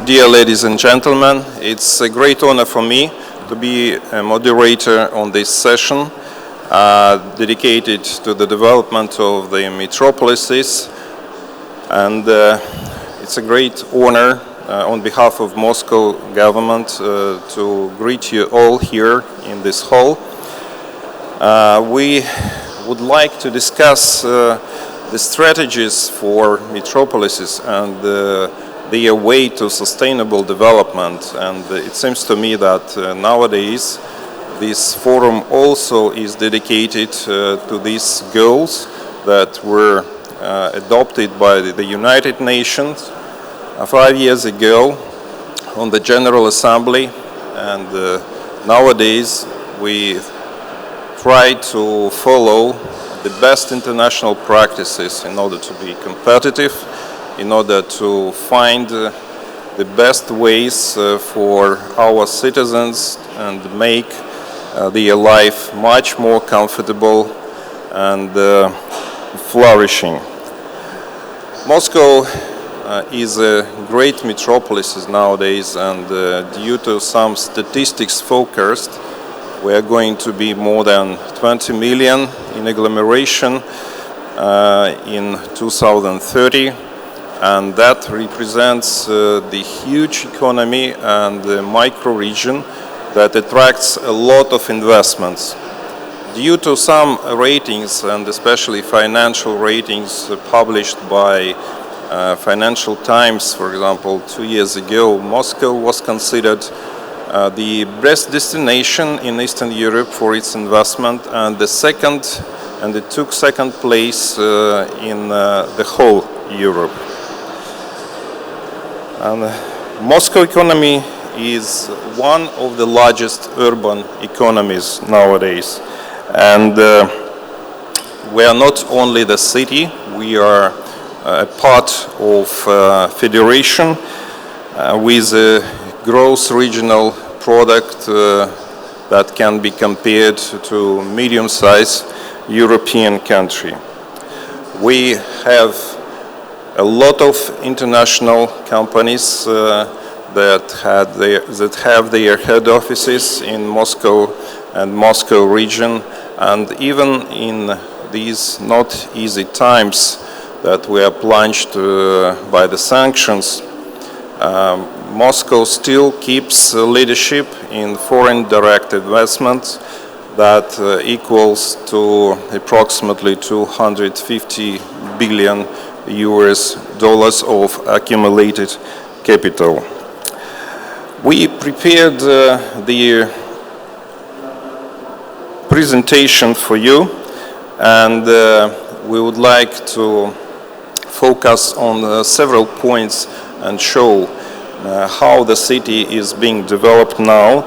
Dear ladies and gentlemen, it's a great honor for me to be a moderator on this session dedicated to the development of the metropolises, and it's a great honor on behalf of Moscow government to greet you all here in this hall. We would like to discuss the strategies for metropolises and their way to sustainable development, and it seems to me that nowadays this forum also is dedicated to these goals that were adopted by the United Nations 5 years ago on the General Assembly, and nowadays we try to follow the best international practices in order to be competitive, in order to find the best ways for our citizens and make their life much more comfortable and flourishing. Moscow is a great metropolis nowadays, and due to some statistics forecast, we are going to be more than 20 million in agglomeration in 2030. And that represents the huge economy and the micro-region that attracts a lot of investments. Due to some ratings, and especially financial ratings published by Financial Times, for example, 2 years ago, Moscow was considered the best destination in Eastern Europe for its investment, and it took second place in the whole Europe. And Moscow economy is one of the largest urban economies nowadays. And we are not only the city, we are a part of federation with a gross regional product that can be compared to medium-sized European country. We have a lot of international companies that have their head offices in Moscow and Moscow region, and even in these not easy times that we are plunged by the sanctions, Moscow still keeps leadership in foreign direct investments that equals to approximately 250 billion US dollars of accumulated capital. We prepared the presentation for you, and we would like to focus on several points and show how the city is being developed now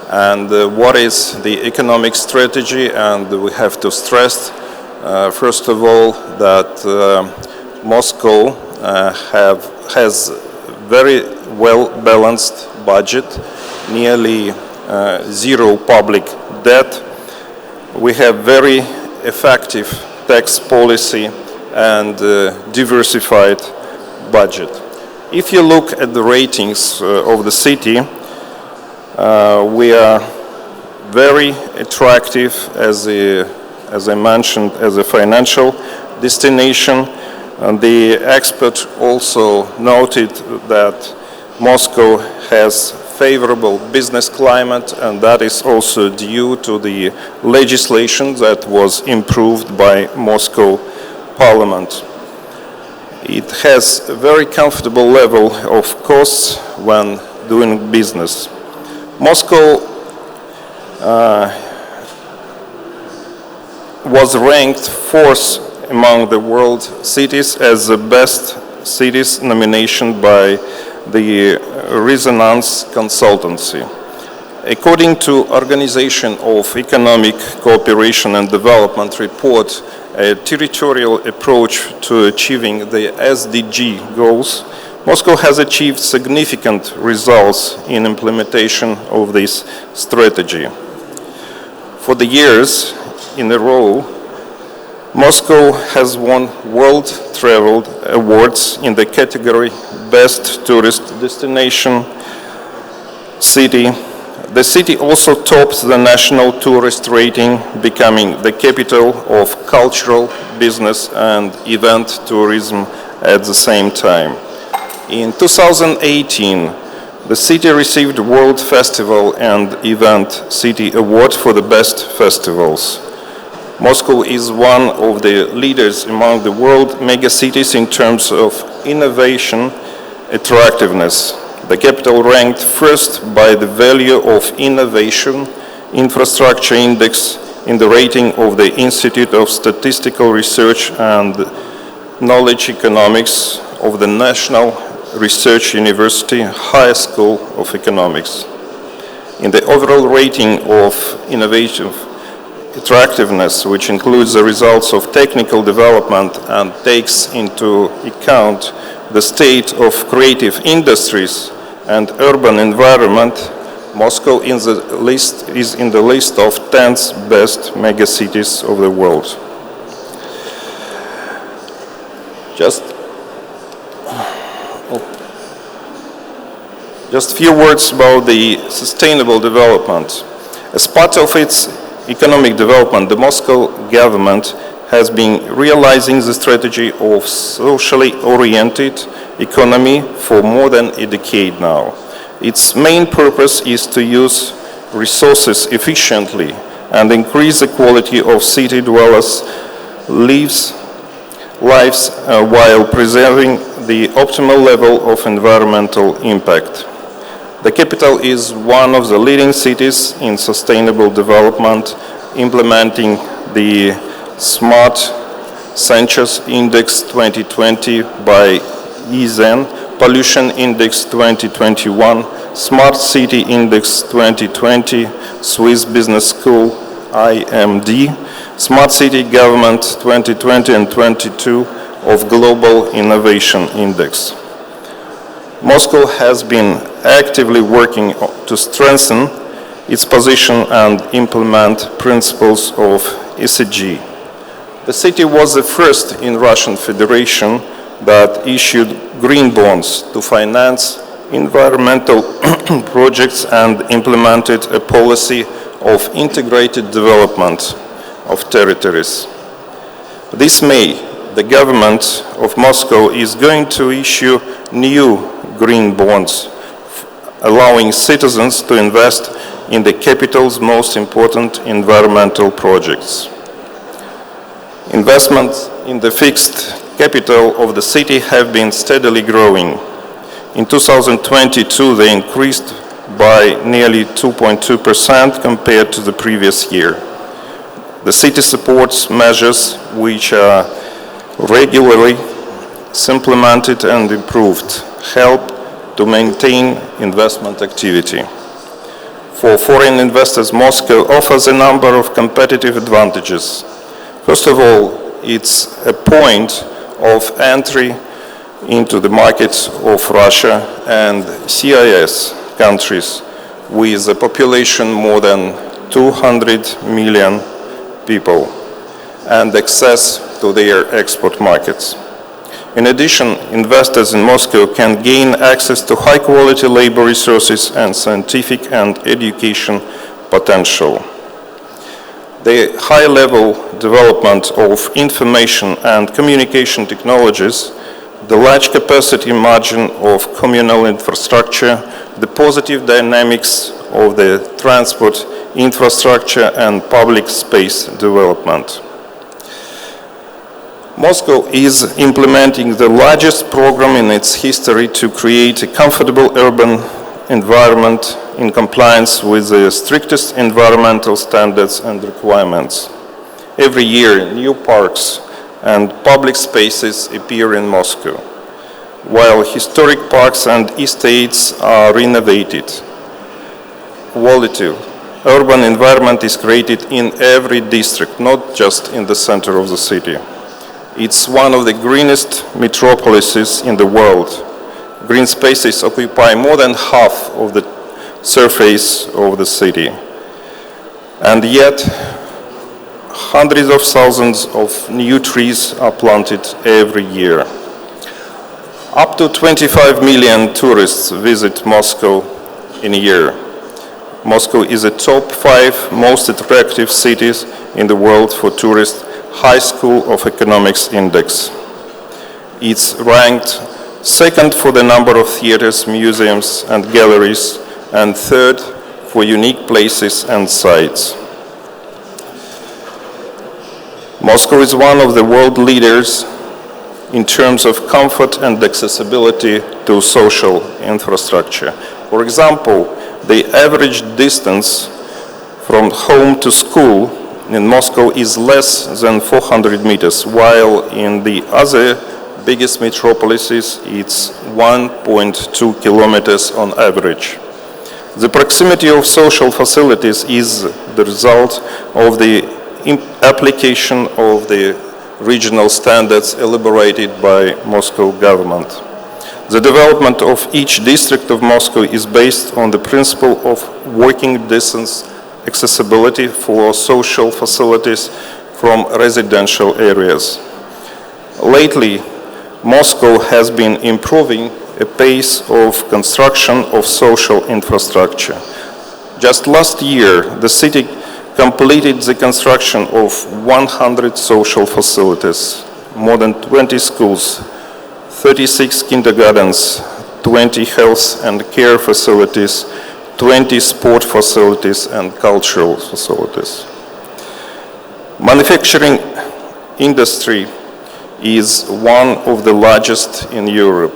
and what is the economic strategy. And we have to stress first of all that Moscow has very well-balanced budget, nearly zero public debt. We have very effective tax policy and diversified budget. If you look at the ratings of the city, we are very attractive as I mentioned, as a financial destination. And the expert also noted that Moscow has favorable business climate, and that is also due to the legislation that was improved by Moscow Parliament. It has a very comfortable level of costs when doing business. Moscow was ranked fourth among the world cities as the best cities nomination by the Resonance Consultancy. According to Organization of Economic Cooperation and Development report, a territorial approach to achieving the SDG goals, Moscow has achieved significant results in implementation of this strategy. For the years in a row, Moscow has won World Travel Awards in the category best tourist destination city. The city also tops the national tourist rating, becoming the capital of cultural, business and event tourism at the same time. In 2018, the city received the World Festival and Event City Award for the best festivals. Moscow is one of the leaders among the world megacities in terms of innovation attractiveness. The capital ranked first by the value of innovation infrastructure index in the rating of the Institute of Statistical Research and Knowledge Economics of the National Research University High School of Economics. In the overall rating of innovation attractiveness, which includes the results of technical development and takes into account the state of creative industries and urban environment, Moscow is in the list of 10 best megacities of the world. Just a few words about the sustainable development. As part of its economic development, the Moscow government has been realizing the strategy of socially oriented economy for more than a decade now. Its main purpose is to use resources efficiently and increase the quality of city dwellers' lives while preserving the optimal level of environmental impact. The capital is one of the leading cities in sustainable development, implementing the Smart Census Index 2020 by EZEN, Pollution Index 2021, Smart City Index 2020, Swiss Business School, IMD, Smart City Government 2020 and 22 of Global Innovation Index. Moscow has been actively working to strengthen its position and implement principles of ESG. The city was the first in Russian Federation that issued green bonds to finance environmental projects and implemented a policy of integrated development of territories. This May, the government of Moscow is going to issue new green bonds, allowing citizens to invest in the capital's most important environmental projects. Investments in the fixed capital of the city have been steadily growing. In 2022, they increased by nearly 2.2% compared to the previous year. The city supports measures which are regularly implemented and improved, help to maintain investment activity. For foreign investors, Moscow offers a number of competitive advantages. First of all, it's a point of entry into the markets of Russia and CIS countries with a population more than 200 million people and access to their export markets. In addition, investors in Moscow can gain access to high-quality labor resources and scientific and education potential. The high-level development of information and communication technologies, the large capacity margin of communal infrastructure, the positive dynamics of the transport infrastructure and public space development. Moscow is implementing the largest program in its history to create a comfortable urban environment in compliance with the strictest environmental standards and requirements. Every year, new parks and public spaces appear in Moscow, while historic parks and estates are renovated. Quality urban environment is created in every district, not just in the center of the city. It's one of the greenest metropolises in the world. Green spaces occupy more than half of the surface of the city. And yet, hundreds of thousands of new trees are planted every year. Up to 25 million tourists visit Moscow in a year. Moscow is a top 5 most attractive cities in the world for tourists High School of Economics Index. It's ranked second for the number of theaters, museums, and galleries, and third for unique places and sites. Moscow is one of the world leaders in terms of comfort and accessibility to social infrastructure. For example, the average distance from home to school in Moscow is less than 400 meters, while in the other biggest metropolises it's 1.2 kilometers on average. The proximity of social facilities is the result of the application of the regional standards elaborated by Moscow government. The development of each district of Moscow is based on the principle of walking distance accessibility for social facilities from residential areas. Lately, Moscow has been improving a pace of construction of social infrastructure. Just last year, the city completed the construction of 100 social facilities, more than 20 schools, 36 kindergartens, 20 health and care facilities, 20 sport facilities and cultural facilities. Manufacturing industry is one of the largest in Europe.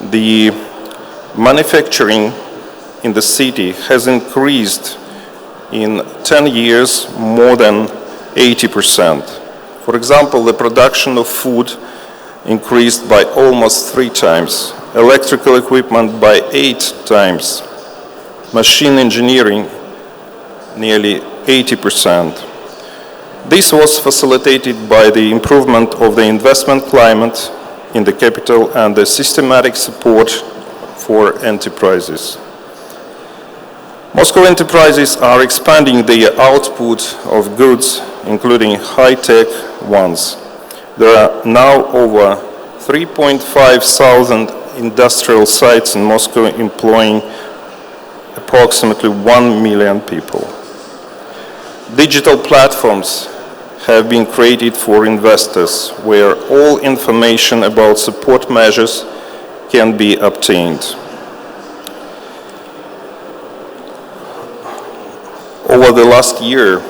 The manufacturing in the city has increased in 10 years more than 80%. For example, the production of food increased by almost 3 times, electrical equipment by 8 times, machine engineering nearly 80%. This was facilitated by the improvement of the investment climate in the capital and the systematic support for enterprises. Moscow enterprises are expanding their output of goods, including high-tech ones. There are now over 3,500 industrial sites in Moscow employing approximately 1 million people. Digital platforms have been created for investors where all information about support measures can be obtained. Over the last year,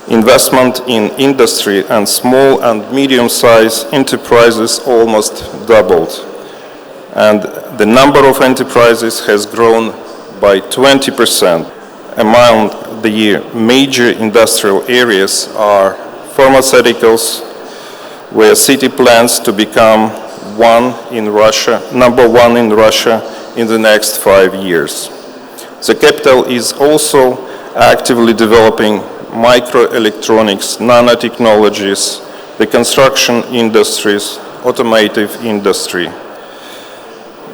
investment in industry and small and medium-sized enterprises almost doubled, and the number of enterprises has grown by 20%. Among the major industrial areas are pharmaceuticals, where city plans to become number one in Russia in the next 5 years. The capital is also actively developing microelectronics, nanotechnologies, the construction industries, automotive industry.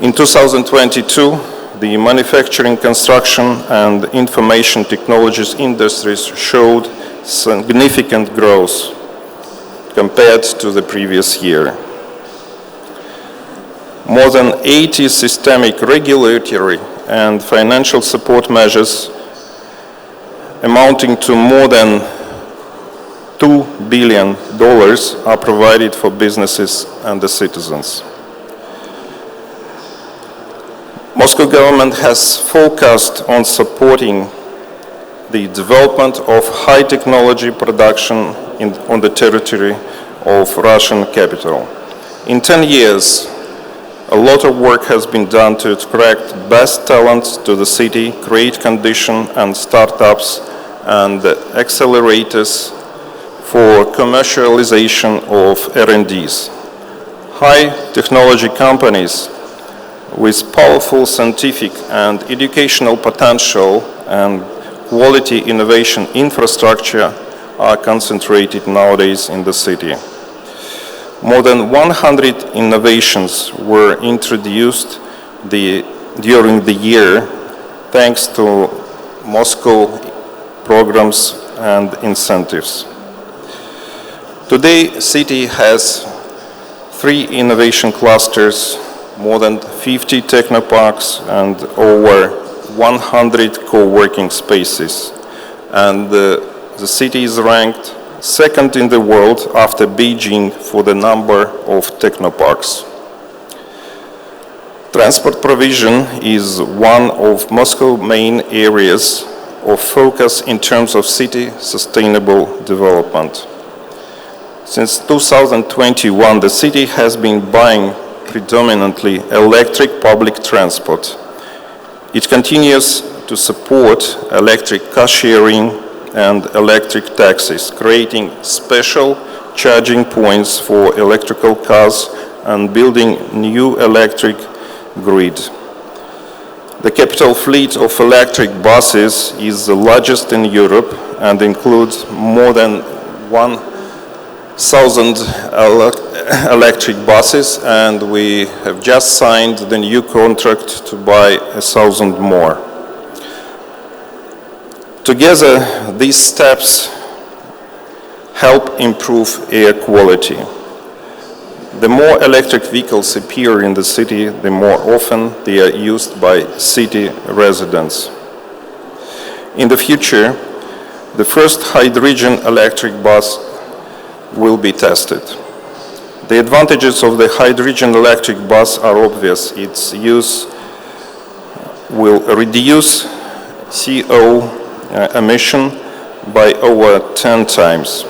In 2022, the manufacturing, construction, and information technologies industries showed significant growth compared to the previous year. More than 80 systemic regulatory and financial support measures amounting to more than $2 billion are provided for businesses and the citizens. Moscow government has focused on supporting the development of high technology production on the territory of Russian capital. In 10 years, a lot of work has been done to attract best talents to the city, create conditions and startups and accelerators for commercialization of R&Ds. High technology companies with powerful scientific and educational potential and quality innovation infrastructure are concentrated nowadays in the city. More than 100 innovations were introduced during the year thanks to Moscow programs and incentives. Today, the city has 3 innovation clusters, more than 50 technoparks, and over 100 co-working spaces. And the city is ranked second in the world after Beijing for the number of technoparks. Transport provision is one of Moscow's main areas of focus in terms of city sustainable development. Since 2021, the city has been buying predominantly electric public transport. It continues to support electric car sharing and electric taxis, creating special charging points for electrical cars and building new electric grid. The capital fleet of electric buses is the largest in Europe and includes more than 1,000 electric buses, and we have just signed the new contract to buy 1,000 more. Together, these steps help improve air quality. The more electric vehicles appear in the city, the more often they are used by city residents. In the future, the first hydrogen electric bus will be tested. The advantages of the hydrogen electric bus are obvious. Its use will reduce CO emission by over 10 times.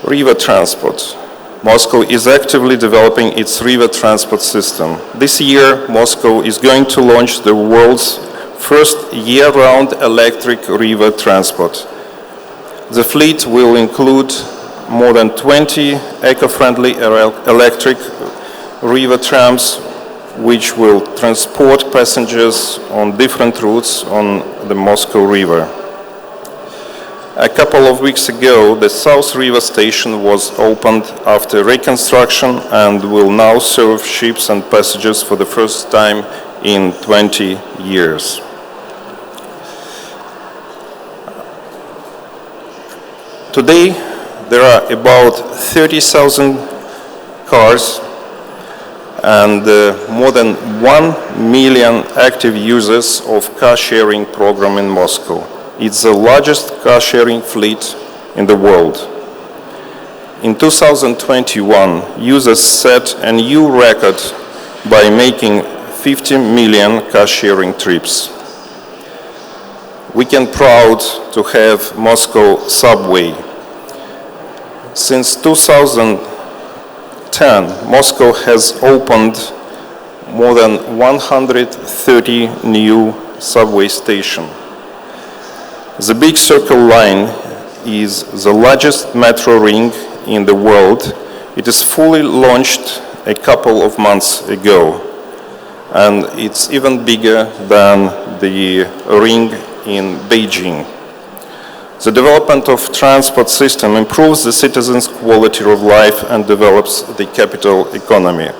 River transport. Moscow is actively developing its river transport system. This year, Moscow is going to launch the world's first year-round electric river transport. The fleet will include more than 20 eco-friendly electric river trams, which will transport passengers on different routes on the Moscow River. A couple of weeks ago, the South River station was opened after reconstruction and will now serve ships and passengers for the first time in 20 years. Today, there are about 30,000 cars and more than 1 million active users of car-sharing program in Moscow. It's the largest car-sharing fleet in the world. In 2021, users set a new record by making 50 million car-sharing trips. We can proud to have Moscow subway. Since 2010, Moscow has opened more than 130 new subway stations. The Big Circle line is the largest metro ring in the world. It is fully launched a couple of months ago, and it's even bigger than the ring in Beijing. The development of transport system improves the citizens' quality of life and develops the capital economy.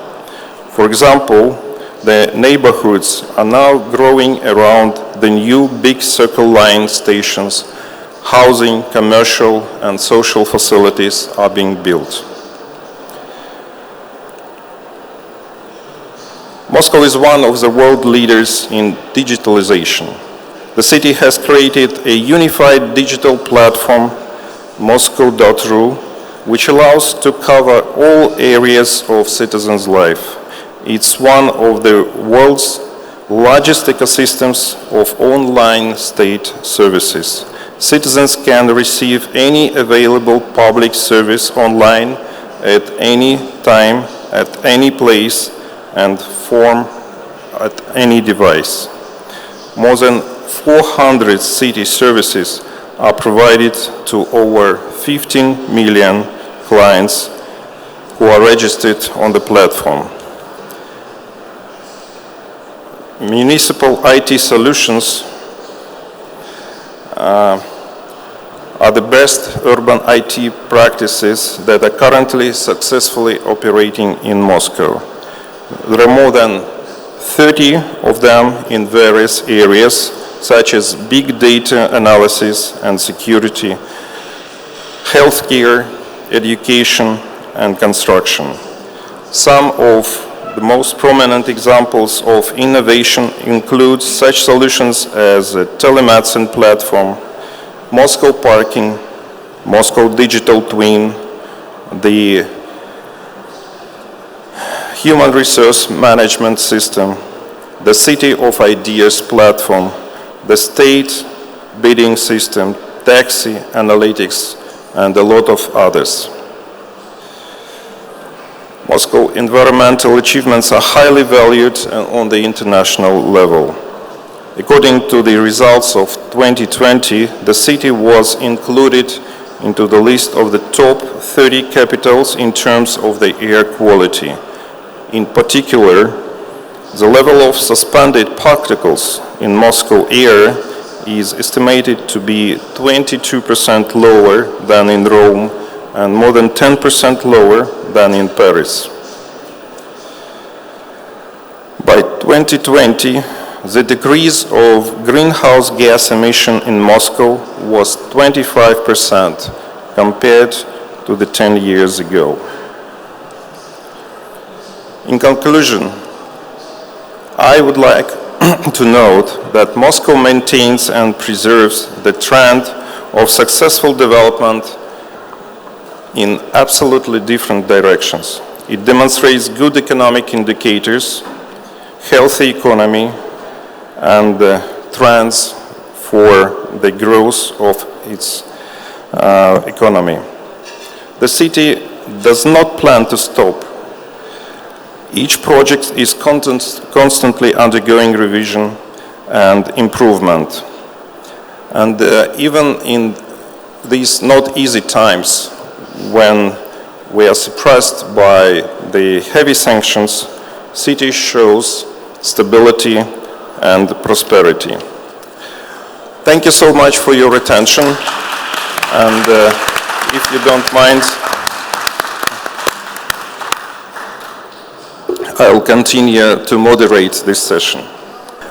For example, the neighborhoods are now growing around the new Big Circle Line stations. Housing, commercial, and social facilities are being built. Moscow is one of the world leaders in digitalization. The city has created a unified digital platform, Moscow.ru, which allows to cover all areas of citizens' life. It's one of the world's largest ecosystems of online state services. Citizens can receive any available public service online at any time, at any place, and from at any device. More than 400 city services are provided to over 15 million clients who are registered on the platform. Municipal IT solutions are the best urban IT practices that are currently successfully operating in Moscow. There are more than 30 of them in various areas, such as big data analysis and security, healthcare, education, and construction. Some of the most prominent examples of innovation include such solutions as a telemedicine platform, Moscow Parking, Moscow Digital Twin, the Human Resource Management System, the City of Ideas platform, the State Bidding System, Taxi Analytics, and a lot of others. Moscow environmental achievements are highly valued on the international level. According to the results of 2020, the city was included into the list of the top 30 capitals in terms of the air quality. In particular, the level of suspended particles in Moscow air is estimated to be 22% lower than in Rome and more than 10% lower than in Paris. By 2020, the decrease of greenhouse gas emission in Moscow was 25% compared to the 10 years ago. In conclusion, I would like to note that Moscow maintains and preserves the trend of successful development in absolutely different directions. It demonstrates good economic indicators, healthy economy, and trends for the growth of its economy. The city does not plan to stop. Each project is constantly undergoing revision and improvement. And even in these not easy times, when we are suppressed by the heavy sanctions, city shows stability and prosperity. Thank you so much for your attention. And if you don't mind, I will continue to moderate this session.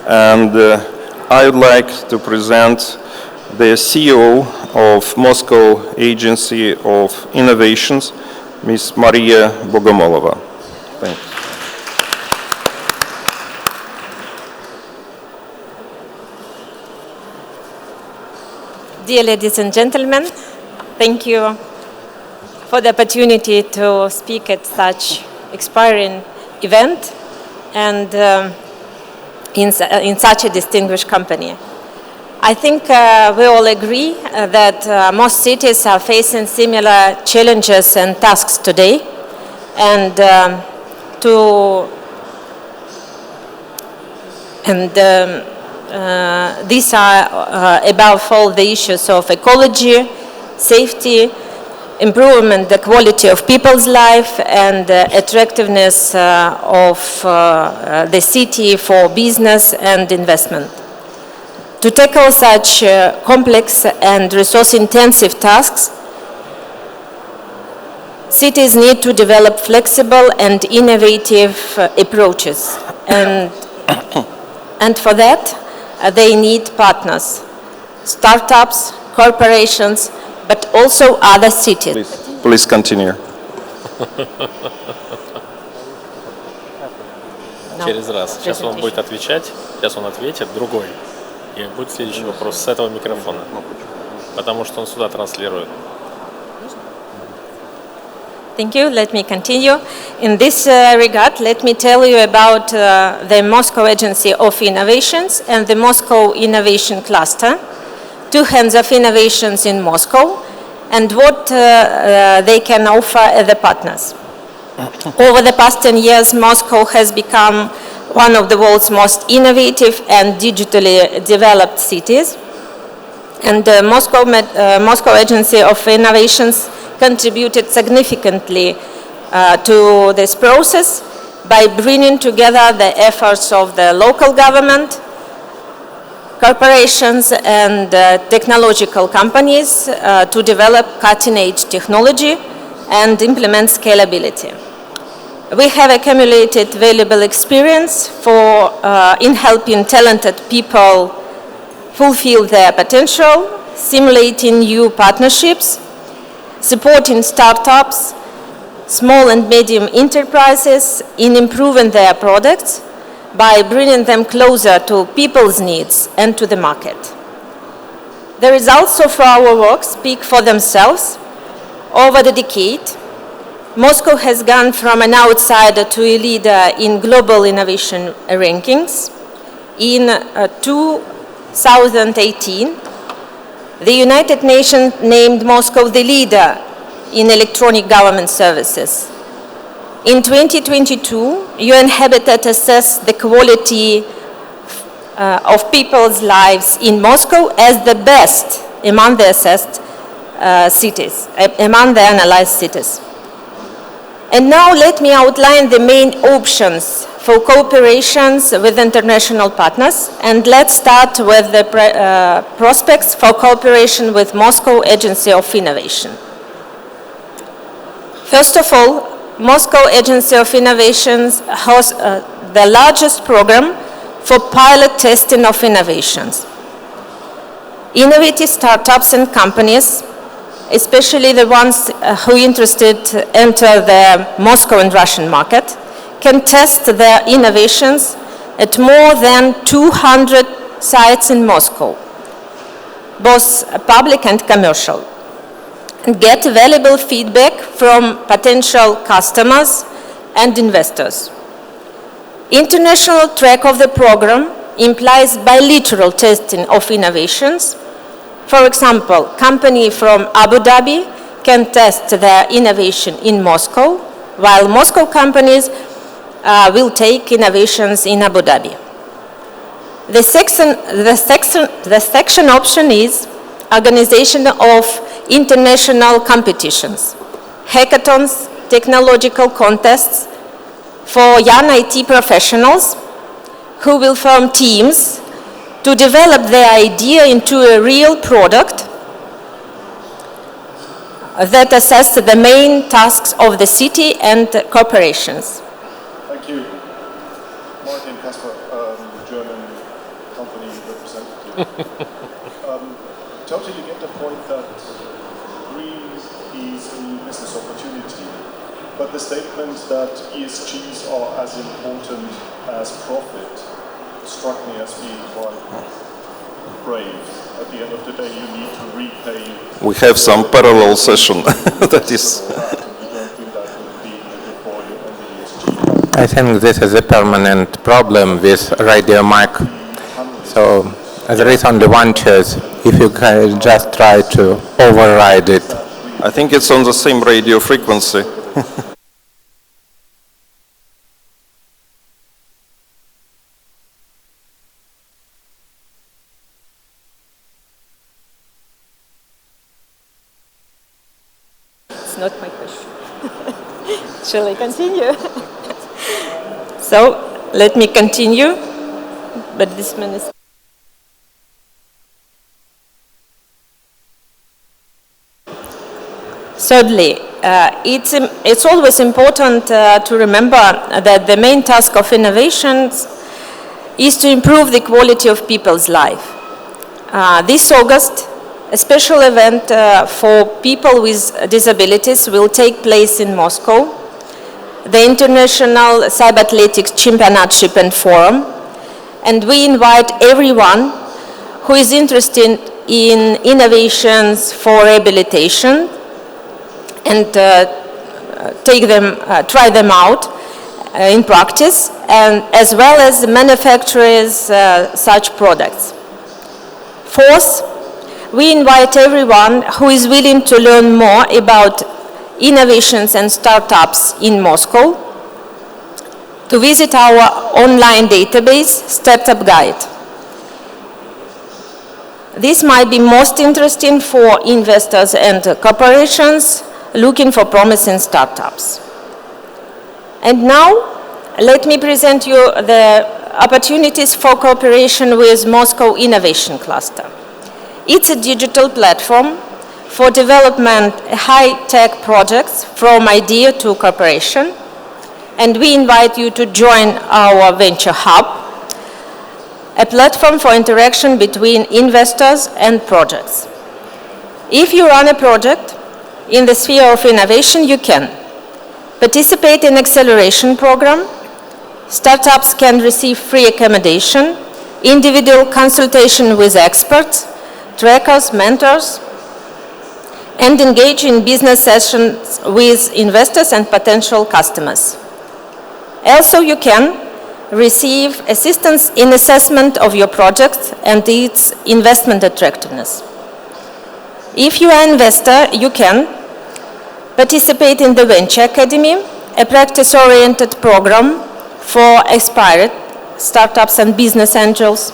And I would like to present the CEO of Moscow Agency of Innovations, Ms. Maria Bogomolova. Thank you. Dear ladies and gentlemen, thank you for the opportunity to speak at such inspiring event and in such a distinguished company. I think we all agree that most cities are facing similar challenges and tasks today, and these are above all the issues of ecology, safety, improvement the quality of people's life, and attractiveness of the city for business and investment. To tackle such complex and resource-intensive tasks, cities need to develop flexible and innovative approaches, and for that they need partners, startups, corporations, but also other cities. Please continue. Через раз. Сейчас он будет отвечать, сейчас он ответит, другой. И будет следующий вопрос с этого микрофона, потому что он сюда транслирует. Thank you. Let me continue. In this regard, let me tell you about the Moscow Agency of Innovations and the Moscow Innovation Cluster, two hands of innovations in Moscow, and what they can offer as the partners. Over the past 10 years, Moscow has become one of the world's most innovative and digitally developed cities. And the Moscow Agency of Innovations contributed significantly to this process by bringing together the efforts of the local government, corporations, and technological companies to develop cutting-edge technology and implement scalability. We have accumulated valuable experience in helping talented people fulfill their potential, simulating new partnerships, supporting startups, small and medium enterprises in improving their products by bringing them closer to people's needs and to the market. The results of our work speak for themselves. Over the decade, Moscow has gone from an outsider to a leader in global innovation rankings. In 2018, the United Nations named Moscow the leader in electronic government services. In 2022, UN Habitat assessed the quality of people's lives in Moscow as the best among the assessed cities, among the analyzed cities. And now let me outline the main options for cooperations with international partners, and let's start with the prospects for cooperation with Moscow Agency of Innovation. First of all, Moscow Agency of Innovations hosts the largest program for pilot testing of innovations. Innovative startups and companies, especially the ones who are interested to enter the Moscow and Russian market, can test their innovations at more than 200 sites in Moscow, both public and commercial, and get valuable feedback from potential customers and investors. International track of the program implies bilateral testing of innovations. For example, company from Abu Dhabi can test their innovation in Moscow, while Moscow companies will take innovations in Abu Dhabi. The second option is organization of international competitions, hackathons, technological contests for young IT professionals who will form teams to develop their idea into a real product that assess the main tasks of the city and corporations. Thank you. Martin Kasper, German company representative. Totally get the point that green is a business opportunity, but the statement that ESGs are as important as profit struck me as being quite brave. At the end of the day, you need to repay. We have some parallel session that is. I think this is a permanent problem with Radio Mic. So there is only one choice. If you can just try to override it. I think it's on the same radio frequency. It's not my question. Shall I continue? So, let me continue, but this man is... Thirdly, it's always important to remember that the main task of innovations is to improve the quality of people's life. This August, a special event for people with disabilities will take place in Moscow, the International Cyber-Athletics Championship and Forum, and we invite everyone who is interested in innovations for rehabilitation and try them out in practice, and as well as manufacturers such products. Fourth, we invite everyone who is willing to learn more about innovations and startups in Moscow to visit our online database, Startup Guide. This might be most interesting for investors and corporations looking for promising startups. And now, let me present you the opportunities for cooperation with Moscow Innovation Cluster. It's a digital platform for development high-tech projects from idea to corporation, and we invite you to join our Venture Hub, a platform for interaction between investors and projects. If you run a project, in the sphere of innovation, you can participate in acceleration program. Startups can receive free accommodation, individual consultation with experts, trackers, mentors, and engage in business sessions with investors and potential customers. Also, you can receive assistance in assessment of your project and its investment attractiveness. If you are an investor, you can participate in the Venture Academy, a practice-oriented program for aspired startups and business angels,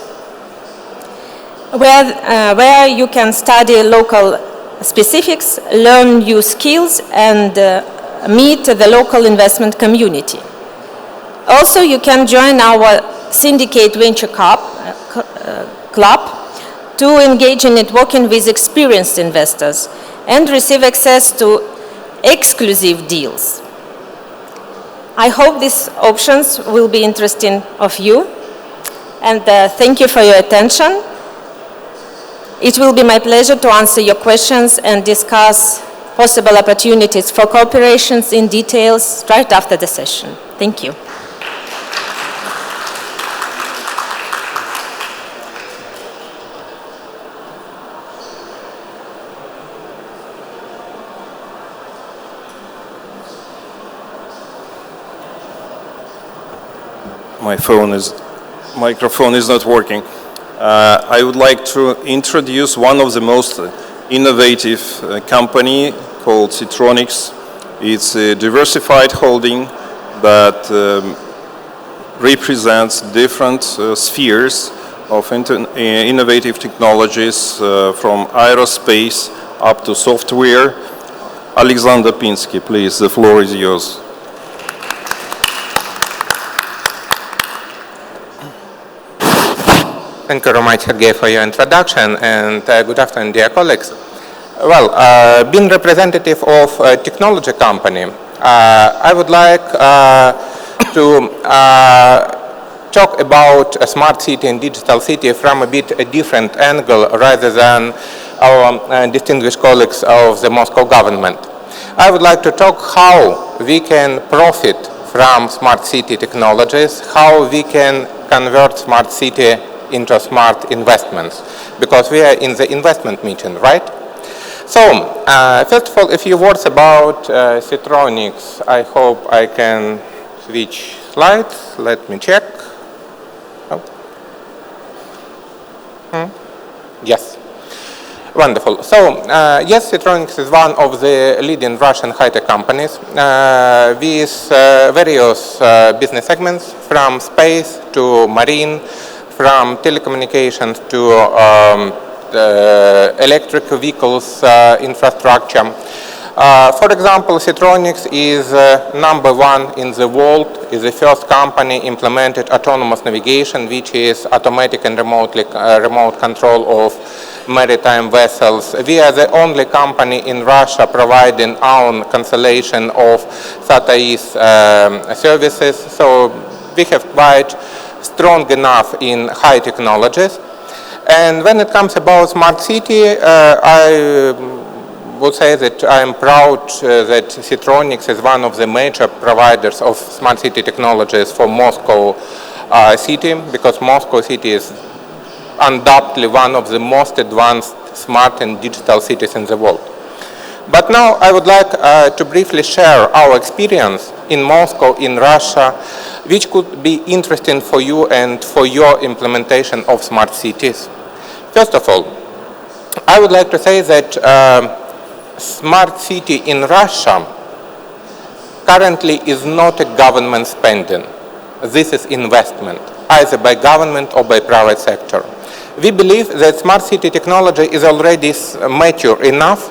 where you can study local specifics, learn new skills, and meet the local investment community. Also, you can join our Syndicate Venture Club to engage in networking with experienced investors and receive access to exclusive deals. I hope these options will be interesting of you, and thank you for your attention. It will be my pleasure to answer your questions and discuss possible opportunities for cooperations in details right after the session. Thank you. Microphone is not working. I would like to introduce one of the most innovative company called Citronics. It's a diversified holding that represents different spheres of innovative technologies from aerospace up to software. Alexander Pinsky, please, the floor is yours. Thank you very much, Sergey, for your introduction, and good afternoon, dear colleagues. Well, being representative of a technology company, I would like to talk about a smart city and digital city from a bit a different angle rather than our distinguished colleagues of the Moscow government. I would like to talk how we can profit from smart city technologies, how we can convert smart city into smart investments, because we are in the investment meeting, right? So, first of all, a few words about Citronics. I hope I can switch slides. Let me check. Oh. Yes. Wonderful. So, yes, Citronics is one of the leading Russian high-tech companies with various business segments, from space to marine, from telecommunications to electric vehicles infrastructure. For example, Citronics is #1 in the world, is the first company implemented autonomous navigation, which is automatic and remote control of maritime vessels. We are the only company in Russia providing own constellation of Satellites services, so we have quite strong enough in high technologies. And when it comes about smart city, I would say that I am proud that Citronics is one of the major providers of smart city technologies for Moscow city, because Moscow city is undoubtedly one of the most advanced smart and digital cities in the world. But now I would like to briefly share our experience in Moscow, in Russia, which could be interesting for you and for your implementation of smart cities. First of all, I would like to say that smart city in Russia currently is not a government spending. This is investment, either by government or by private sector. We believe that smart city technology is already mature enough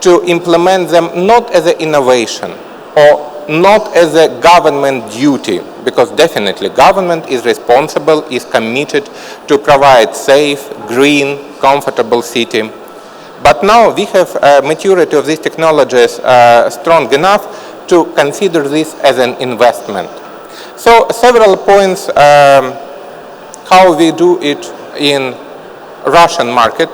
to implement them not as an innovation or not as a government duty, because definitely government is responsible, is committed to provide safe, green, comfortable city. But now we have maturity of these technologies strong enough to consider this as an investment. So several points how we do it in Russian market.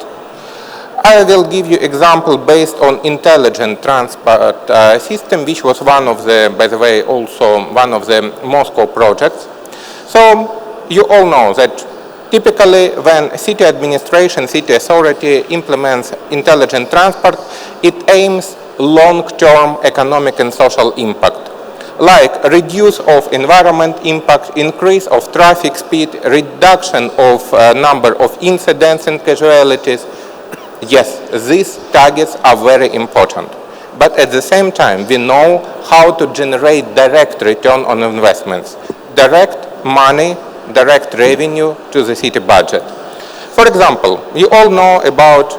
I will give you example based on intelligent transport system, which was one of the, by the way, also one of the Moscow projects. So you all know that typically when city administration, city authority implements intelligent transport, it aims long-term economic and social impact, like reduce of environment impact, increase of traffic speed, reduction of number of incidents and casualties. Yes, these targets are very important. But at the same time, we know how to generate direct return on investments, direct money, direct revenue to the city budget. For example, you all know about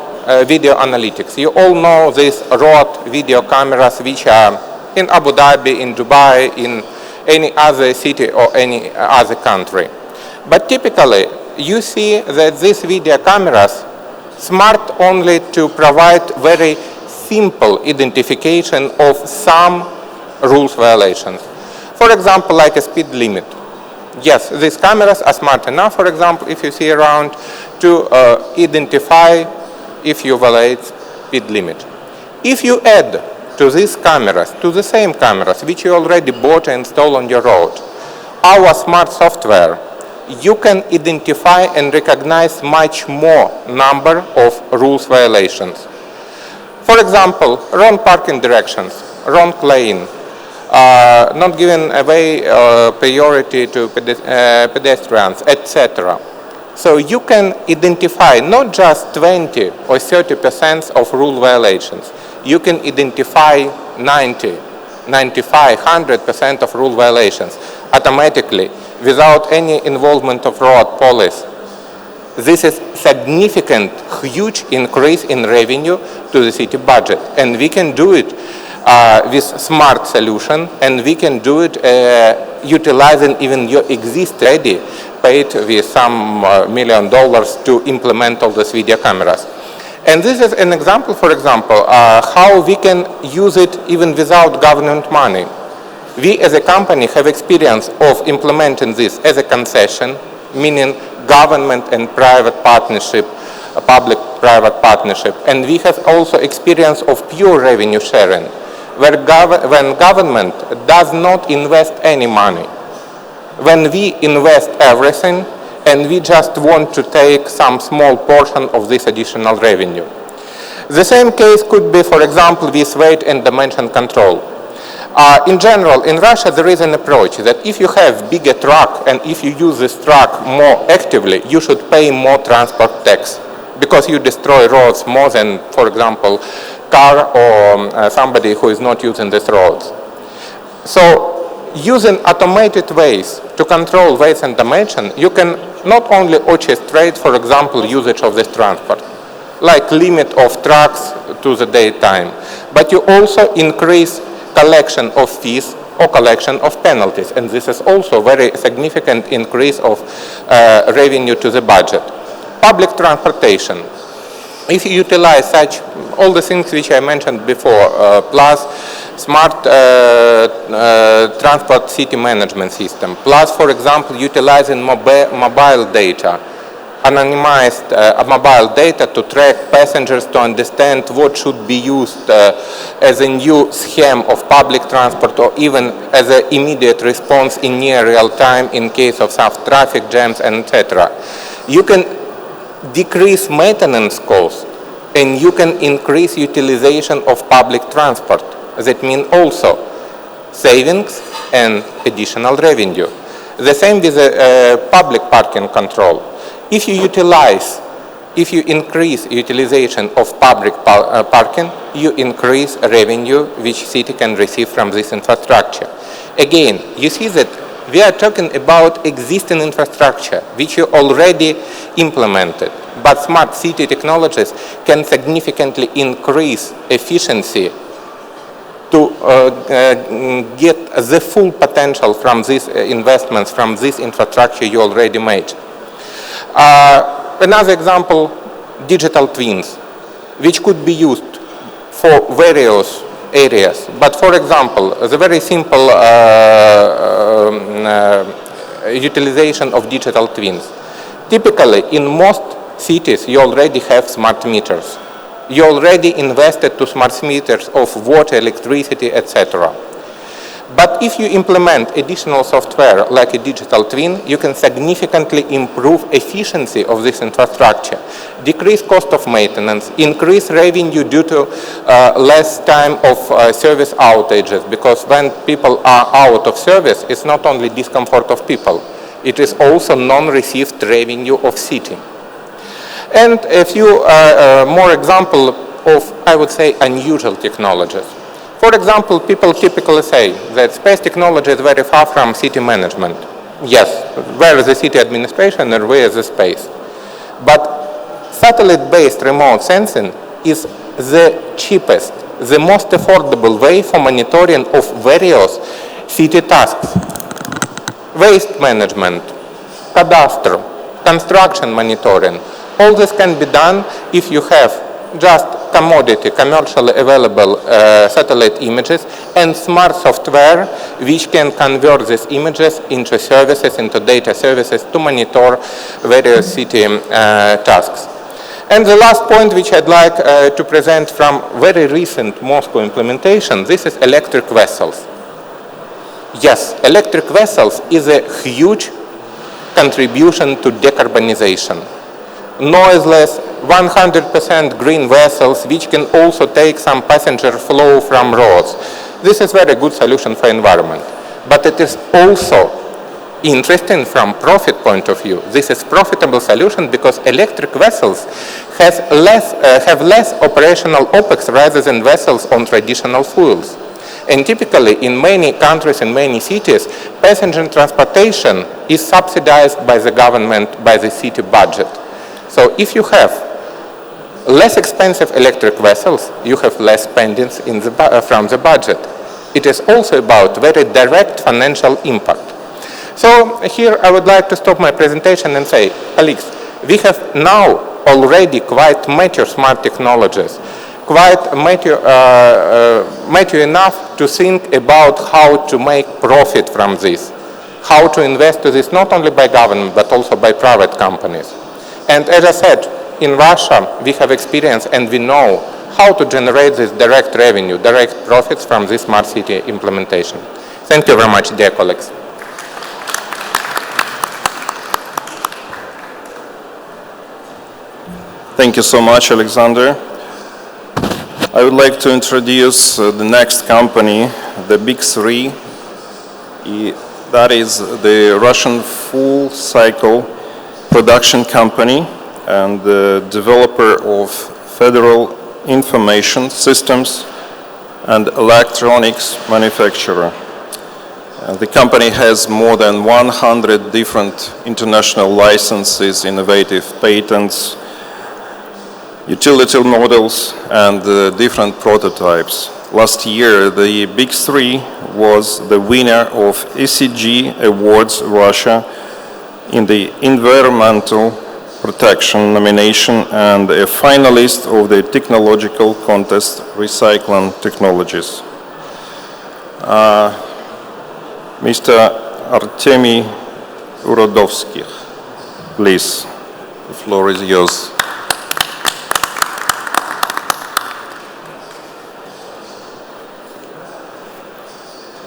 video analytics. You all know these road video cameras which are in Abu Dhabi, in Dubai, in any other city or any other country. But typically, you see that these video cameras smart only to provide very simple identification of some rules violations. For example, like a speed limit. Yes, these cameras are smart enough, for example, if you see around, to identify if you violate speed limit. If you add to these cameras, to the same cameras which you already bought and installed on your road, our smart software, you can identify and recognize much more number of rules violations. For example, wrong parking directions, wrong lane, not giving away priority to pedestrians, etc. So you can identify not just 20 or 30% of rule violations. You can identify 90, 95, 100% of rule violations automatically without any involvement of road police. This is significant, huge increase in revenue to the city budget, and we can do it with smart solution, and we can do it utilizing even your existing ready paid with some $1 million to implement all these video cameras. And this is an example, for example, how we can use it even without government money. We as a company have experience of implementing this as a concession, meaning government and private partnership, public-private partnership. And we have also experience of pure revenue sharing, where when government does not invest any money. When we invest everything, and we just want to take some small portion of this additional revenue. The same case could be, for example, with weight and dimension control. In general, in Russia, there is an approach that if you have bigger truck and if you use this truck more actively, you should pay more transport tax because you destroy roads more than, for example, car or somebody who is not using these roads. So using automated ways to control weights and dimension, you can not only orchestrate, for example, usage of this transport, like limit of trucks to the daytime, but you also increase collection of fees or collection of penalties, and this is also very significant increase of revenue to the budget. Public transportation. If you utilize such all the things which I mentioned before, plus smart transport city management system, plus, for example, utilizing mobile data, anonymized mobile data to track passengers to understand what should be used as a new scheme of public transport or even as an immediate response in near real time in case of some traffic jams, and etc. You can decrease maintenance costs and you can increase utilization of public transport. That means also savings and additional revenue. The same with public parking control. If you increase utilization of public parking, you increase revenue which city can receive from this infrastructure. Again, you see that we are talking about existing infrastructure which you already implemented, but smart city technologies can significantly increase efficiency to get the full potential from these investments, from this infrastructure you already made. Another example, digital twins, which could be used for various areas. But for example, the very simple utilization of digital twins. Typically, in most cities, you already have smart meters. you already invested to smart meters of water, electricity, etc. But if you implement additional software like a digital twin, you can significantly improve efficiency of this infrastructure, decrease cost of maintenance, increase revenue due to less time of service outages, because when people are out of service, it's not only discomfort of people, it is also non-received revenue of city. And a few more examples of, I would say, unusual technologies. For example, people typically say that space technology is very far from city management. Yes, where is the city administration and where is the space? But satellite-based remote sensing is the cheapest, the most affordable way for monitoring of various city tasks. Waste management, cadastre, construction monitoring. All this can be done if you have just commodity, commercially available satellite images and smart software which can convert these images into services, into data services to monitor various city tasks. And the last point which I'd like to present from very recent Moscow implementation, this is electric vessels. Yes, electric vessels is a huge contribution to decarbonization. Noiseless, 100% green vessels which can also take some passenger flow from roads. This is very good solution for environment. But it is also interesting from profit point of view. This is profitable solution because electric vessels have less operational OPEX rather than vessels on traditional fuels. And typically in many countries, in many cities, passenger transportation is subsidized by the government, by the city budget. So if you have less expensive electric vessels, you have less spending from the budget. It is also about very direct financial impact. So here I would like to stop my presentation and say, colleagues, we have now already quite mature smart technologies, quite mature enough to think about how to make profit from this, how to invest to this not only by government but also by private companies. And as I said, in Russia, we have experience and we know how to generate this direct revenue, direct profits from this smart city implementation. Thank you very much, dear colleagues. Thank you so much, Alexander. I would like to introduce the next company, the Big Three. That is the Russian full cycle production company and the developer of federal information systems and electronics manufacturer. The company has more than 100 different international licenses, innovative patents, utility models, and different prototypes. Last year, the Big Three was the winner of ECG Awards Russia in the Environmental Protection nomination and a finalist of the technological contest Recycling Technologies. Mr. Artemy Urodovsky, please, the floor is yours.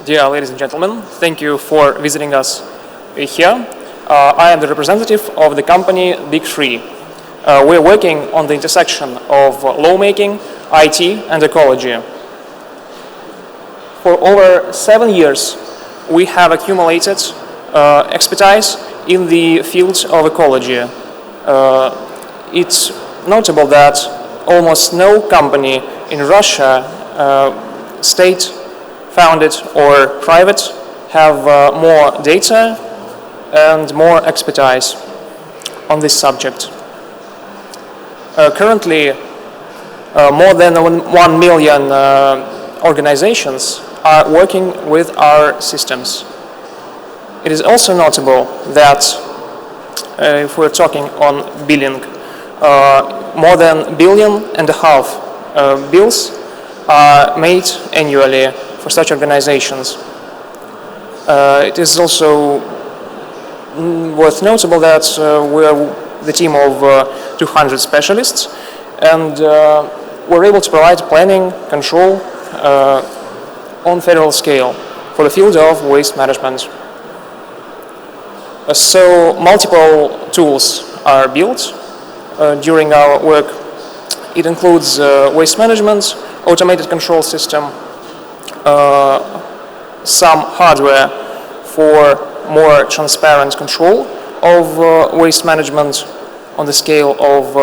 Dear ladies and gentlemen, thank you for visiting us here. I am the representative of the company Big Three. We are working on the intersection of lawmaking, IT, and ecology. For over 7 years, we have accumulated expertise in the field of ecology. It's notable that almost no company in Russia, state-founded or private, have more data and more expertise on this subject. Currently, more than 1 million organizations are working with our systems. It is also notable that if we're talking on billing, more than 1.5 billion bills are made annually for such organizations. It is also worth notable that we're the team of 200 specialists, and we're able to provide planning, control on federal scale for the field of waste management. So multiple tools are built during our work. It includes waste management, automated control system, some hardware for more transparent control of waste management on the scale of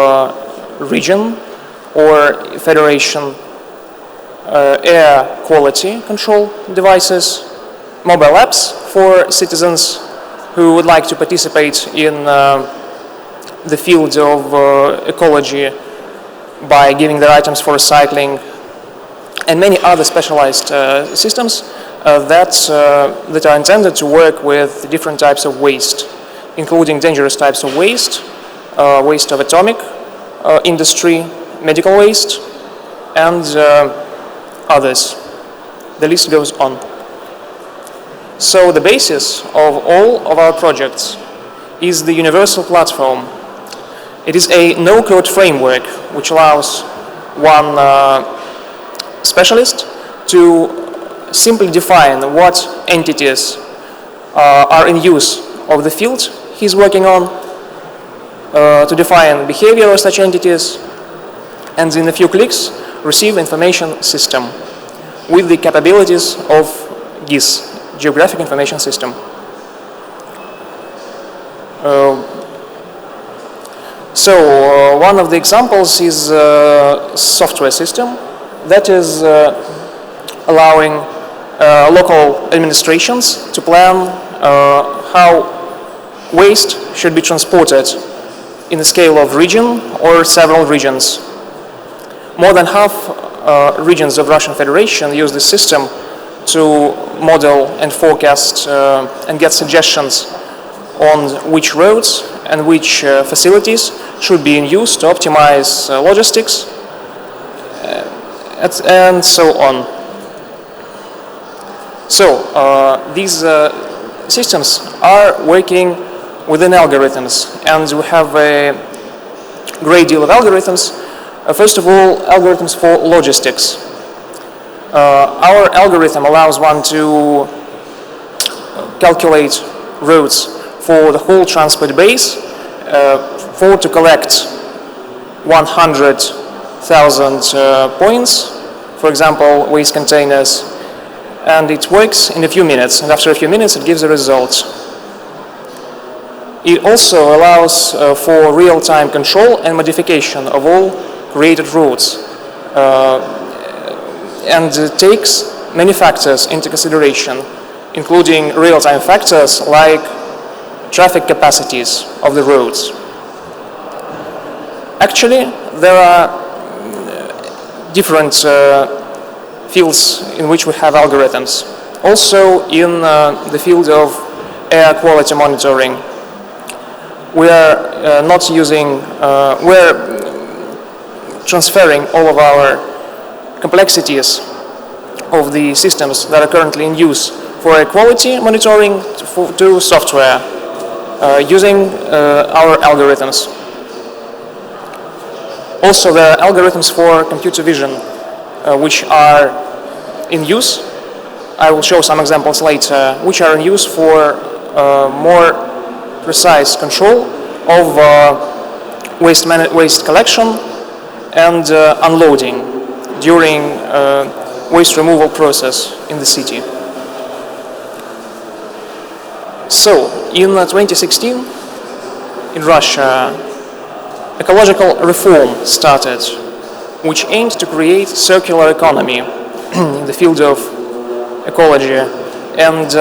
region or federation, air quality control devices, mobile apps for citizens who would like to participate in the field of ecology by giving their items for recycling, and many other specialized systems that are intended to work with different types of waste, including dangerous types of waste, waste of atomic industry, medical waste, and others. The list goes on. So the basis of all of our projects is the Universal Platform. It is a no-code framework which allows one specialist to simply define what entities are in use of the field he's working on, to define behavior of such entities, and in a few clicks receive information system with the capabilities of GIS, Geographic Information System. One of the examples is a software system that is allowing local administrations to plan how waste should be transported in the scale of region or several regions. More than half regions of Russian Federation use this system to model and forecast and get suggestions on which roads and which facilities should be in use to optimize logistics and so on. So these systems are working within algorithms, and we have a great deal of algorithms. First of all, algorithms for logistics. Our algorithm allows one to calculate routes for the whole transport base, to collect 100,000 points, for example, waste containers, and it works in a few minutes, and after a few minutes it gives a result. It also allows for real-time control and modification of all created routes, and takes many factors into consideration, including real-time factors like traffic capacities of the roads. Actually, there are different fields in which we have algorithms. Also in the field of air quality monitoring, we are not using, we're transferring all of our complexities of the systems that are currently in use for air quality monitoring to software using our algorithms. Also, there are algorithms for computer vision which are in use. I will show some examples later, which are in use for more precise control of waste collection and unloading during waste removal process in the city. So, in 2016, in Russia, ecological reform started, which aimed to create circular economy in the field of ecology. And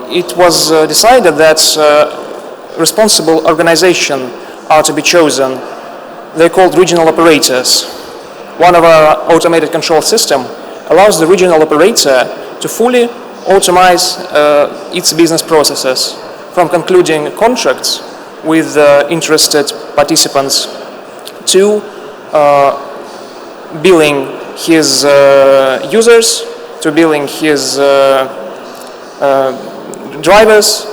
it was decided that responsible organization are to be chosen. They're called regional operators. One of our automated control system allows the regional operator to fully automate its business processes, from concluding contracts with interested participants to billing his users, to billing his drivers,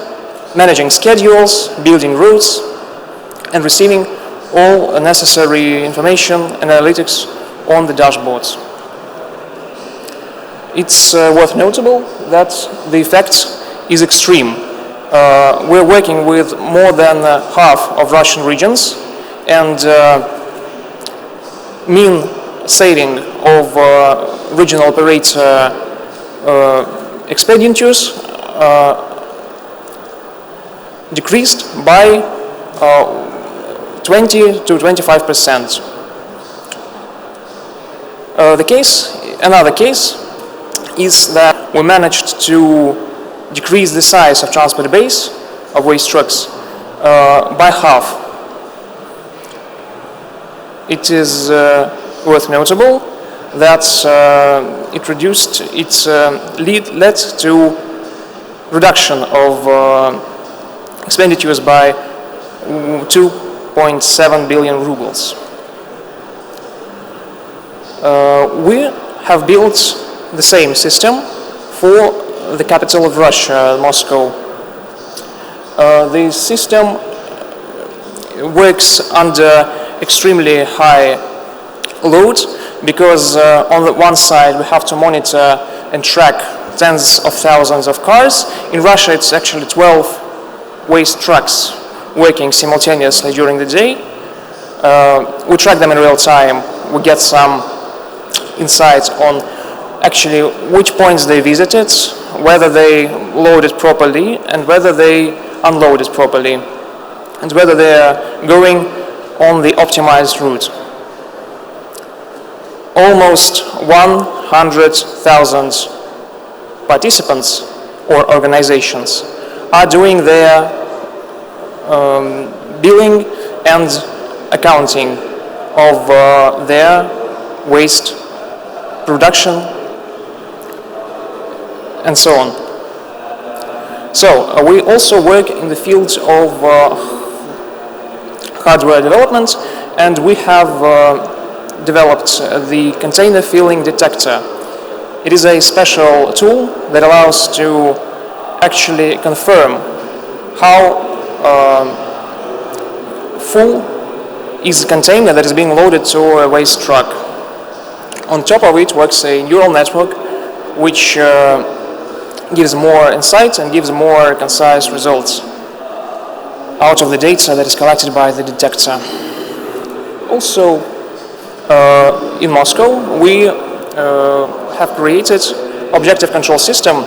managing schedules, building routes, and receiving all necessary information and analytics on the dashboards. It's worth notable that the effect is extreme. We're working with more than half of Russian regions, and mean saving of regional operator expenditures decreased by 20 to 25%. Another case is that we managed to decrease the size of transport base of waste trucks by half. It is worth notable that it led to reduction of expenditures by 2.7 billion rubles. We have built the same system for the capital of Russia, Moscow. The system works under extremely high load because on the one side we have to monitor and track tens of thousands of cars. In Russia it's actually 12 waste trucks working simultaneously during the day. We track them in real time. We get some insights on actually which points they visited, whether they loaded properly and whether they unloaded properly, and whether they are going on the optimized route. Almost 100,000 participants or organizations are doing their billing and accounting of their waste production and so on. So we also work in the field of hardware development, and we have developed the container filling detector. It is a special tool that allows to actually confirm how full is the container that is being loaded to a waste truck. On top of it works a neural network which gives more insight and gives more concise results out of the data that is collected by the detector. Also, in Moscow, we have created Objective Control System.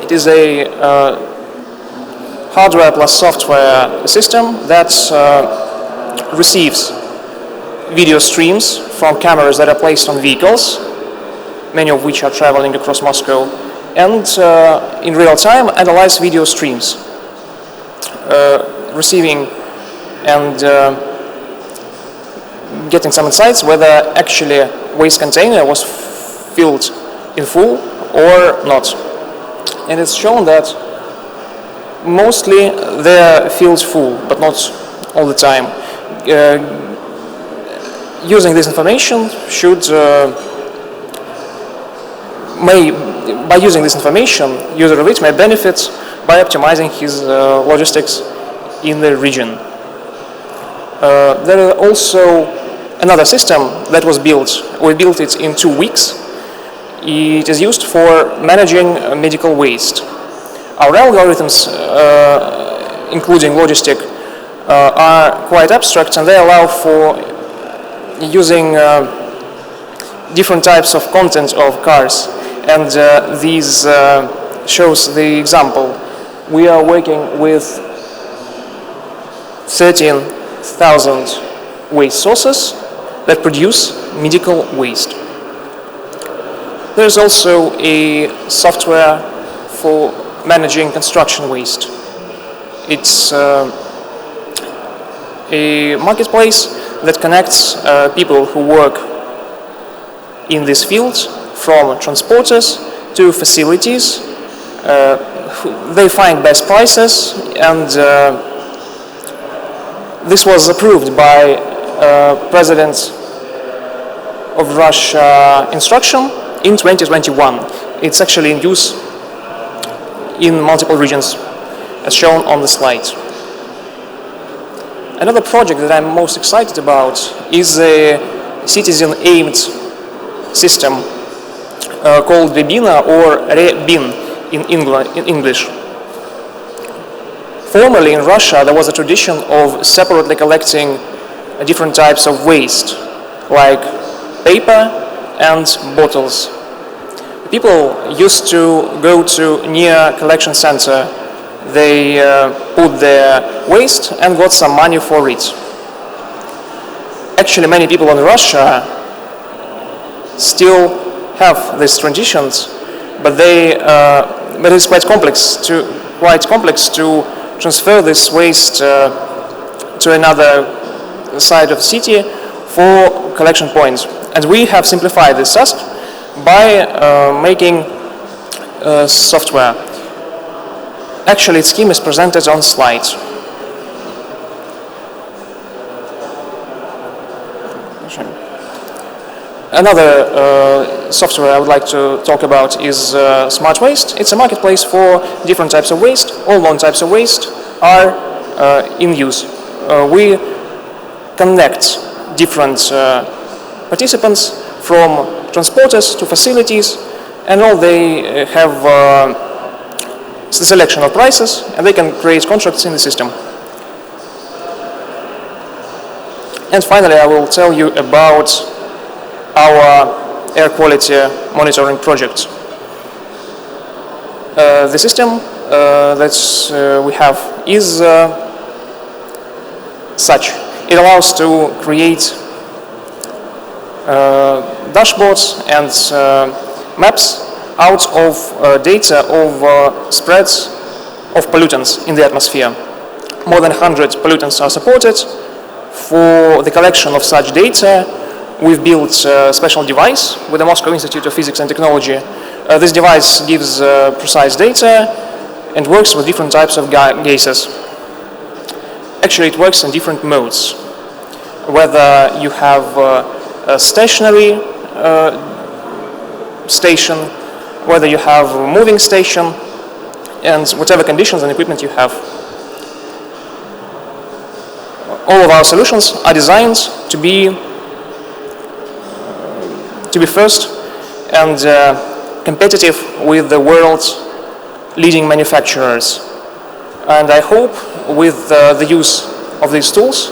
It is a hardware plus software system that receives video streams from cameras that are placed on vehicles, many of which are traveling across Moscow, and in real time analyze video streams, receiving and getting some insights whether actually a waste container was filled in full or not. And it's shown that mostly they're filled full, but not all the time. Using this information by using this information, user of it may benefit by optimizing his logistics in the region. There is also another system that was built. We built it in 2 weeks. It is used for managing medical waste. Our algorithms, including logistic, are quite abstract, and they allow for using different types of content of cars. And these shows the example. We are working with 13,000 waste sources that produce medical waste. There's also a software for managing construction waste. It's a marketplace that connects people who work in this field, from transporters to facilities. They find best prices, and this was approved by President of Russia instruction in 2021. It's actually in use in multiple regions, as shown on the slide. Another project that I'm most excited about is a citizen-aimed system called Rebina or Rebin in English. Formerly in Russia, there was a tradition of separately collecting different types of waste, like paper and bottles. People used to go to near collection center. They put their waste and got some money for it. Actually, many people in Russia still have these traditions, but it's quite complex to transfer this waste to another side of the city for collection points. And we have simplified this task by making software. Actually, its scheme is presented on slides. Another software I would like to talk about is Smart Waste. It's a marketplace for different types of waste. All known types of waste are in use. We connect different participants from transporters to facilities, and all they have the selection of prices, and they can create contracts in the system. And finally, I will tell you about our air quality monitoring project. The system that we have is such. It allows to create dashboards and maps out of data of spreads of pollutants in the atmosphere. More than 100 pollutants are supported. For the collection of such data, we've built a special device with the Moscow Institute of Physics and Technology. This device gives precise data and works with different types of gases. Actually, it works in different modes. Whether you have a stationary station, whether you have a moving station, and whatever conditions and equipment you have. All of our solutions are designed to be first and competitive with the world's leading manufacturers. And I hope with the use of these tools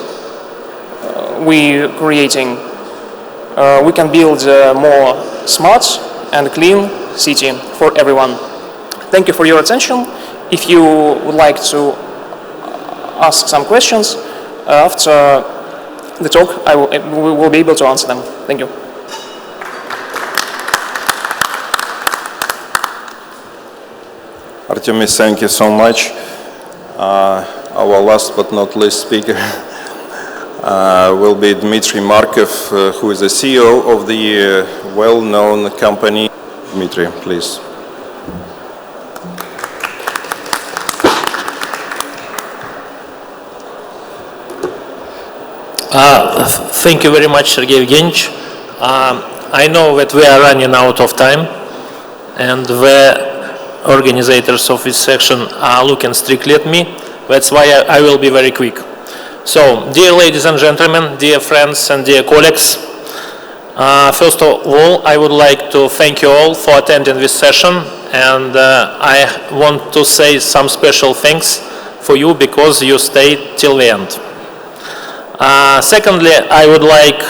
we're creating, we can build a more smart and clean city for everyone. Thank you for your attention. If you would like to ask some questions after the talk, we will be able to answer them. Thank you. Artemis, thank you so much. Our last but not least speaker will be Dmitry Markov, who is the CEO of the well-known company. Dmitry, please. Thank you very much, Sergey Evgenich. I know that we are running out of time, and the organizers of this section are looking strictly at me. That's why I will be very quick. So, dear ladies and gentlemen, dear friends and dear colleagues, first of all, I would like to thank you all for attending this session, and I want to say some special thanks for you because you stayed till the end. Secondly, I would like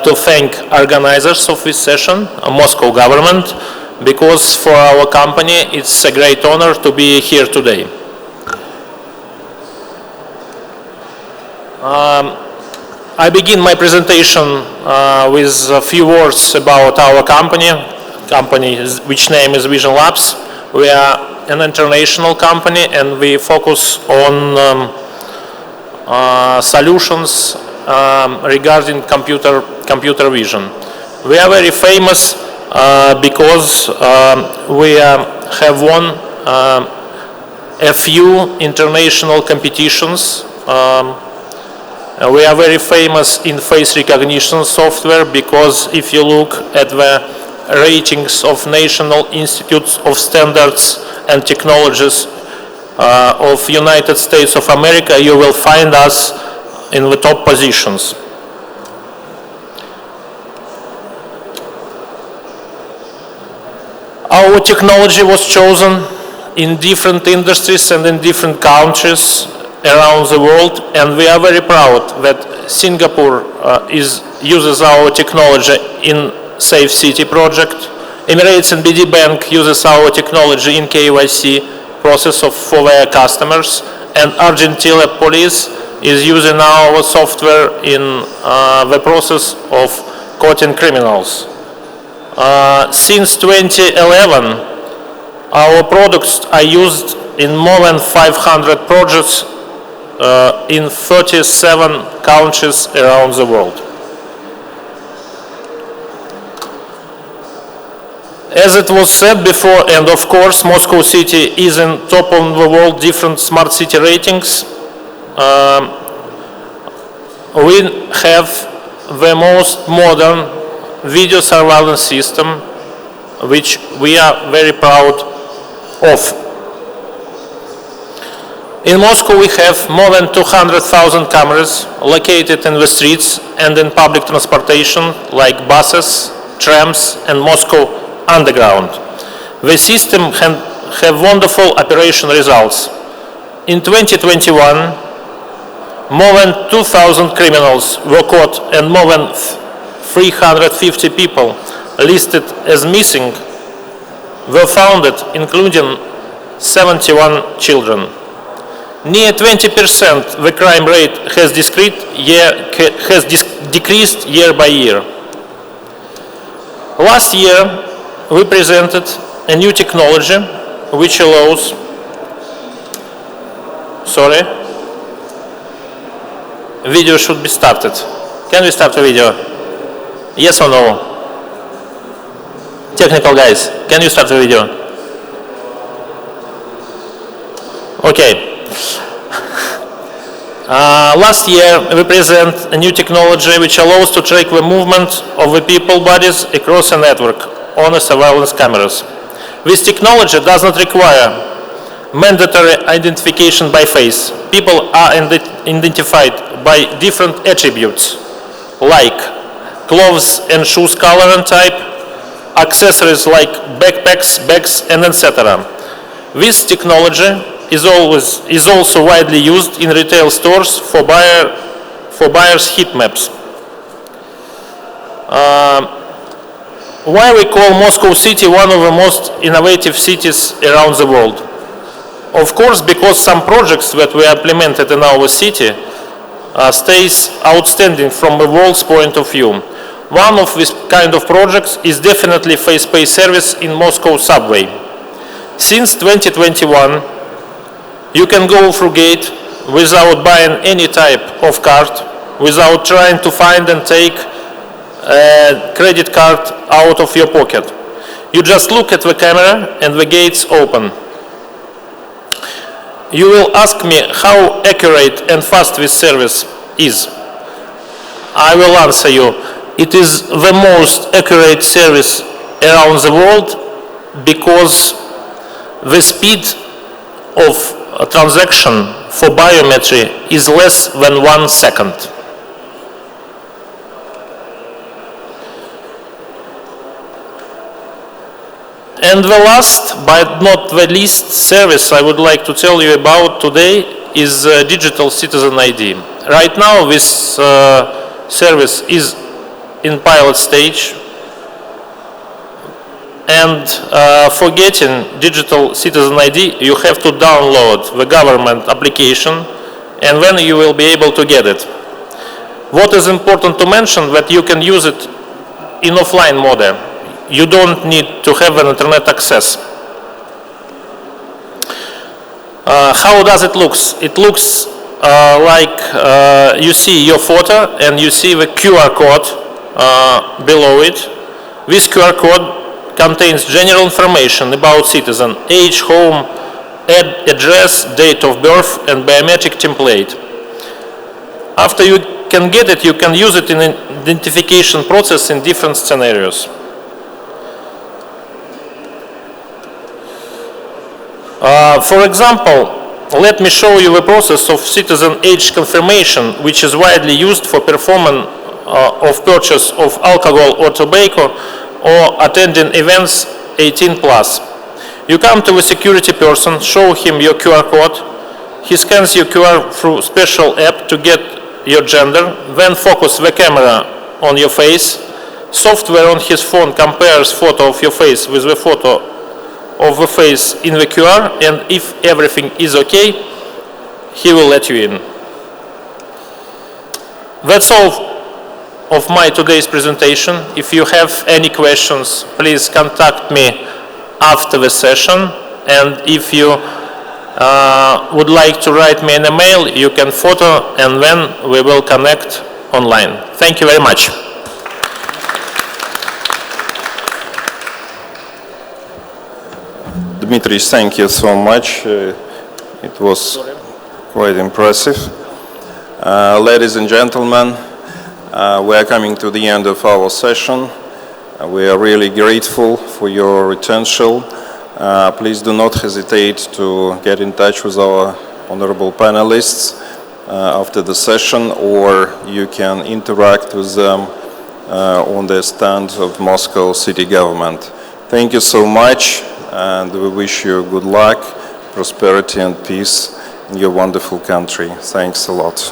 to thank organizers of this session, Moscow government, because for our company it's a great honor to be here today. I begin my presentation with a few words about our company which name is Vision Labs. We are an international company and we focus on solutions regarding computer vision. We are very famous because we have won a few international competitions. We are very famous in face recognition software because if you look at the ratings of National Institutes of Standards and Technologies of United States of America, you will find us in the top positions. Our technology was chosen in different industries and in different countries around the world, and we are very proud that Singapore uses our technology in Safe City project. Emirates and BD Bank uses our technology in KYC process for their customers, and Argentina Police is using our software in the process of caught criminals. Since 2011, our products are used in more than 500 projects in 37 countries around the world. As it was said before, and of course, Moscow City is in top of the world different smart city ratings. We have the most modern video surveillance system, which we are very proud of. In Moscow, we have more than 200,000 cameras located in the streets and in public transportation, like buses, trams, and Moscow Underground. The system have wonderful operation results. In 2021, more than 2,000 criminals were caught and more than 350 people listed as missing were found, including 71 children. Near 20% the crime rate has decreased year by year. Last year, we presented a new technology which allows, video should be started. Can we start the video? Yes or no? Technical guys, can you start the video? Okay. Last year, we present a new technology which allows to track the movement of the people bodies across a network on a surveillance cameras. This technology does not require mandatory identification by face. People are identified by different attributes, like clothes and shoes color and type, accessories like backpacks, bags, and etc. This technology is also widely used in retail stores for buyers' heat maps. Why we call Moscow City one of the most innovative cities around the world? Of course, because some projects that we implemented in our city stays outstanding from the world's point of view. One of these kind of projects is definitely face-pay service in Moscow subway. Since 2021, you can go through gate without buying any type of card, without trying to find and take a credit card out of your pocket. You just look at the camera and the gates open. You will ask me how accurate and fast this service is. I will answer you. It is the most accurate service around the world because the speed of a transaction for biometry is less than 1 second. And the last, but not the least, service I would like to tell you about today is Digital Citizen ID. Right now, this service is in pilot stage. And for getting Digital Citizen ID, you have to download the government application, and then you will be able to get it. What is important to mention that you can use it in offline mode. You don't need to have an internet access. How does it look? It looks like you see your photo and you see the QR code below it. This QR code contains general information about citizen: age, home, address, date of birth, and biometric template. After you can get it, you can use it in an identification process in different scenarios. For example, let me show you the process of citizen age confirmation, which is widely used for performance of purchase of alcohol or tobacco or attending events 18 plus. You come to the security person, show him your QR code. He scans your QR through special app to get your gender, then focus the camera on your face. Software on his phone compares photo of your face with the photo of the face in the QR, and if everything is okay, he will let you in. That's all of my today's presentation. If you have any questions, please contact me after the session, and if you would like to write me an email, you can photo, and then we will connect online. Thank you very much. Dmitry, thank you so much. It was quite impressive. Ladies and gentlemen, we are coming to the end of our session. We are really grateful for your attention. Please do not hesitate to get in touch with our honorable panelists after the session, or you can interact with them on the stand of Moscow city government. Thank you so much, and we wish you good luck, prosperity and peace in your wonderful country. Thanks a lot.